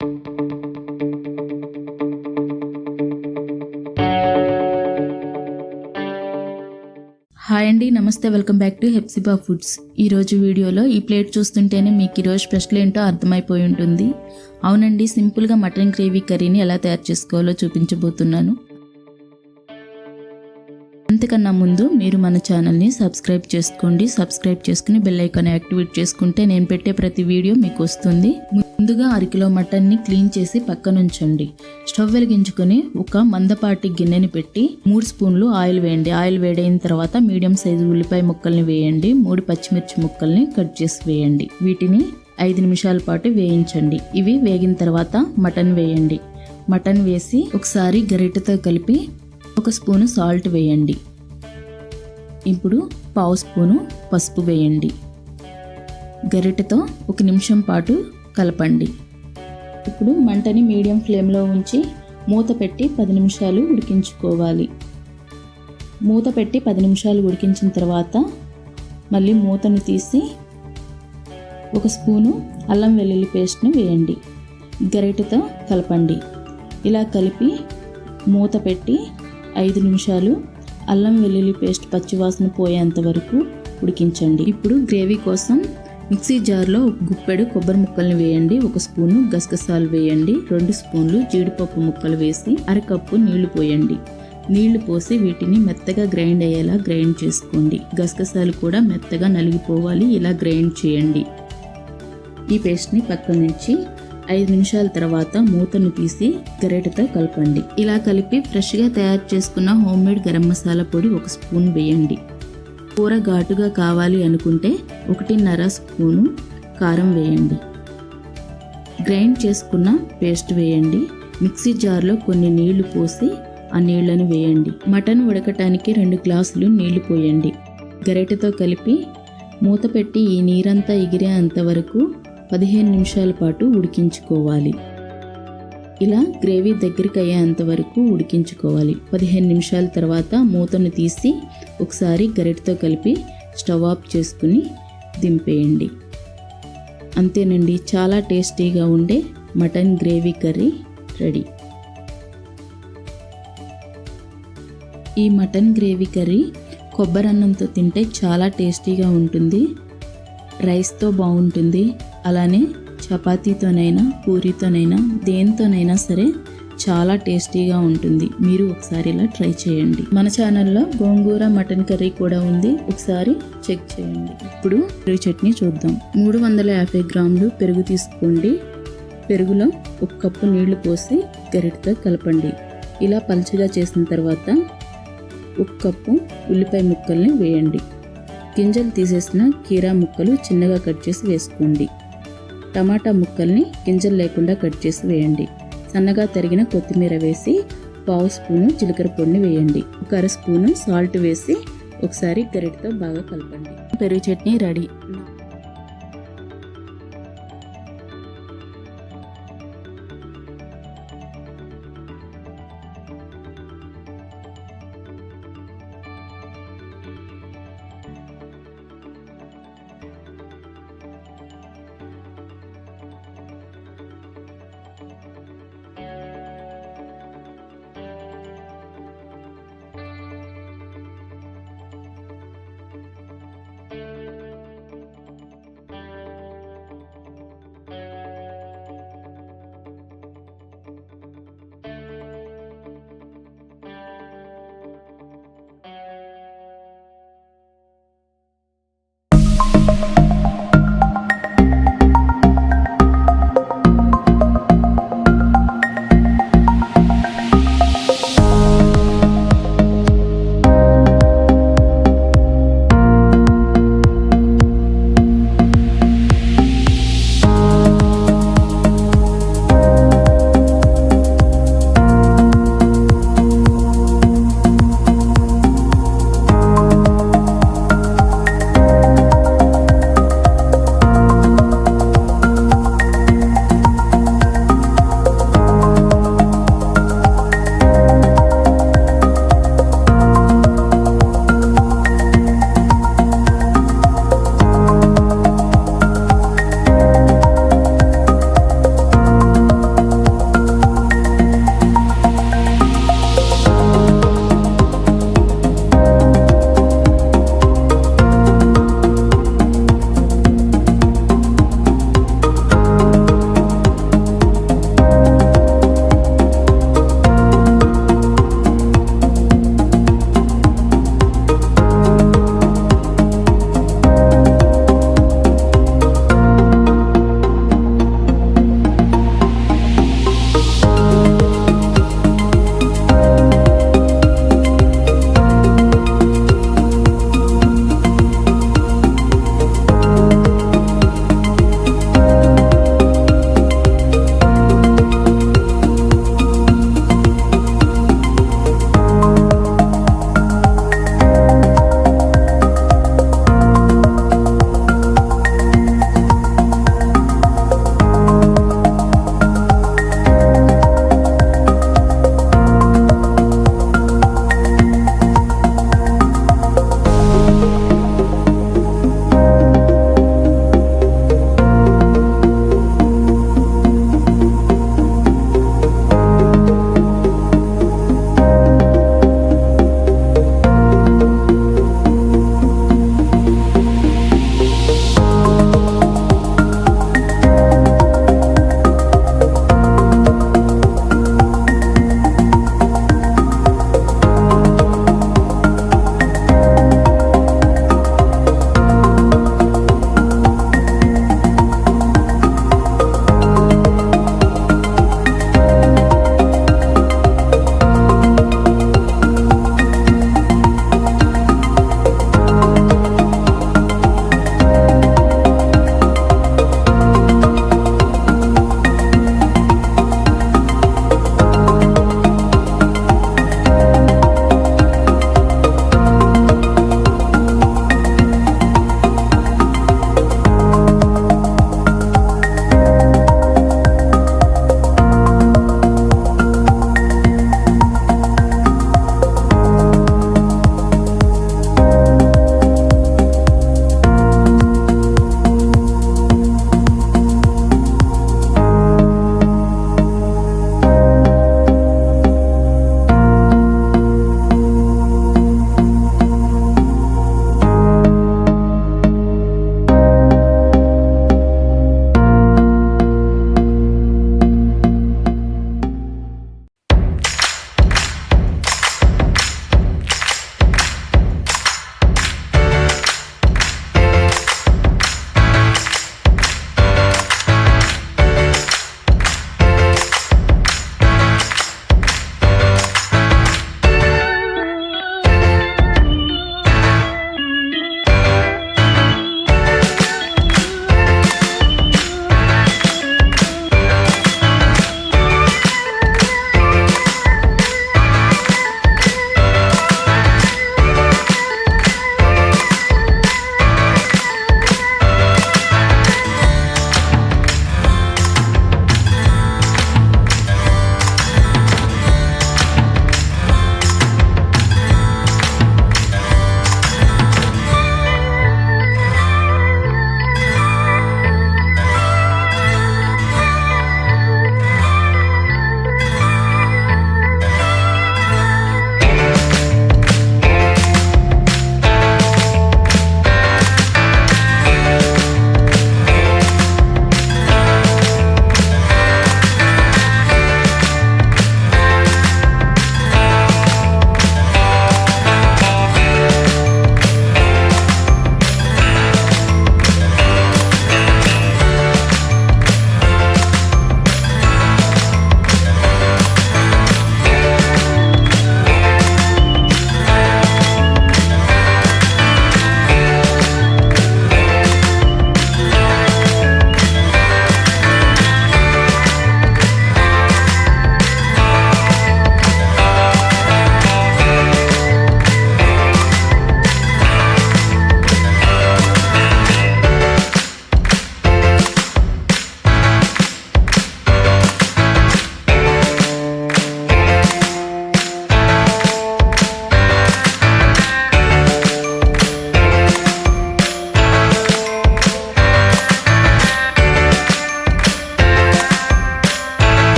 Hi అండి, నమస్తే, welcome back to Hepsiba foods. ఈరోజు వీడియోలో ఈ ప్లేట్ చూస్తుంటేనే మీకు ఈరోజు స్పెషల్ ఏంటో అర్థమైపోయి ఉంటుంది. అవునండి, సింపుల్గా మటన్ గ్రేవీ కర్రీని ఎలా తయారు చేసుకోవాలో చూపించబోతున్నాను. అంతకన్నా ముందు మీరు మన ఛానల్ని సబ్స్క్రైబ్ చేసుకోండి. సబ్స్క్రైబ్ చేసుకుని బెల్ ఐకాన్ యాక్టివేట్ చేసుకుంటే నేను పెట్టే ప్రతి వీడియో మీకు వస్తుంది. ముందుగా 1 కిలో మటన్ని క్లీన్ చేసి పక్కన ఉంచండి. స్టవ్ వెలిగించుకొని ఒక మందపాటి గిన్నెని పెట్టి 3 స్పూన్లు ఆయిల్ వేయండి. ఆయిల్ వేడైన తర్వాత మీడియం సైజు ఉల్లిపాయ ముక్కల్ని వేయండి. 3 పచ్చిమిర్చి ముక్కల్ని కట్ చేసి వేయండి. వీటిని 5 నిమిషాల పాటు వేయించండి. ఇవి వేగిన తర్వాత మటన్ వేయండి. మటన్ వేసి ఒకసారి గరిటెతో కలిపి 1 స్పూను సాల్ట్ వేయండి. ఇప్పుడు 1/2 స్పూను పసుపు వేయండి. గరిటెతో 1 నిమిషం పాటు కలపండి. ఇప్పుడు మంటని మీడియం ఫ్లేమ్లో ఉంచి మూత పెట్టి 10 నిమిషాలు ఉడికించుకోవాలి. మూత పెట్టి 10 నిమిషాలు ఉడికించిన తర్వాత మళ్ళీ మూతను తీసి 1 స్పూను అల్లం వెల్లుల్లి పేస్ట్ని వేయండి. గరిటెతో కలపండి. ఇలా కలిపి మూత పెట్టి 5 నిమిషాలు అల్లం వెల్లుల్లి పేస్ట్ పచ్చివాసన పోయేంత వరకు ఉడికించండి. ఇప్పుడు గ్రేవీ కోసం మిక్సీ జార్లో 1 గుప్పెడు కొబ్బరి ముక్కల్ని వేయండి. 1 స్పూను గసగసాలు వేయండి. 2 స్పూన్లు జీడిపప్పు ముక్కలు వేసి 1/2 కప్పు నీళ్లు పోయండి. నీళ్లు పోసి వీటిని మెత్తగా గ్రైండ్ అయ్యేలా గ్రైండ్ చేసుకోండి. గసగసాలు కూడా మెత్తగా నలిగిపోవాలి. ఇలా గ్రైండ్ చేయండి. ఈ పేస్ట్ని పక్కన నుంచి 5 నిమిషాల తర్వాత మూతను తీసి గరిటెతో కలపండి. ఇలా కలిపి ఫ్రెష్గా తయారు చేసుకున్న హోమ్మేడ్ గరం మసాలా పొడి 1 స్పూన్ వేయండి. కూర ఘాటుగా కావాలి అనుకుంటే 1.5 స్పూను కారం వేయండి. గ్రైండ్ చేసుకున్న పేస్ట్ వేయండి. మిక్సీ జార్లో కొన్ని నీళ్లు పోసి ఆ నీళ్లను వేయండి. మటన్ ఉడకటానికి 2 గ్లాసులు నీళ్లు పోయండి. గరిటెతో కలిపి మూత పెట్టి ఈ నీరంతా ఎగిరేంత వరకు 15 నిమిషాల పాటు ఉడికించుకోవాలి. ఇలా గ్రేవీ దగ్గరికి అయ్యేంత వరకు ఉడికించుకోవాలి. 15 నిమిషాల తర్వాత మూతను తీసి ఒకసారి గరిటెతో కలిపి స్టవ్ ఆఫ్ చేసుకుని దింపేయండి. అంతేనండి, చాలా టేస్టీగా ఉండే మటన్ గ్రేవీ కర్రీ రెడీ. ఈ మటన్ గ్రేవీ కర్రీ కొబ్బరి అన్నంతో తింటే చాలా టేస్టీగా ఉంటుంది. రైస్తో బాగుంటుంది. అలానే చపాతీతోనైనా పూరీతోనైనా దేనితోనైనా సరే చాలా టేస్టీగా ఉంటుంది. మీరు ఒకసారి ఇలా ట్రై చేయండి. మన ఛానల్లో గోంగూర మటన్ కర్రీ కూడా ఉంది, ఒకసారి చెక్ చేయండి. ఇప్పుడు పెరుగు చట్నీ చూద్దాం. 350 గ్రాములు పెరుగు తీసుకోండి. పెరుగులో 1 కప్పు నీళ్లు పోసి గరిటెతో కలపండి. ఇలా పలుచగా చేసిన తర్వాత 1 కప్పు ఉల్లిపాయ ముక్కల్ని వేయండి. గింజలు తీసేసిన కీరా ముక్కలు చిన్నగా కట్ చేసి వేసుకోండి. టమాటా ముక్కల్ని గింజలు లేకుండా కట్ చేసి వేయండి. సన్నగా తరిగిన కొత్తిమీర వేసి 1/2 స్పూను జీలకర్ర పొడిని వేయండి. 1/2 స్పూను సాల్ట్ వేసి ఒకసారి గరిటెతో బాగా కలపండి. పెరుగు చట్నీ రెడీ.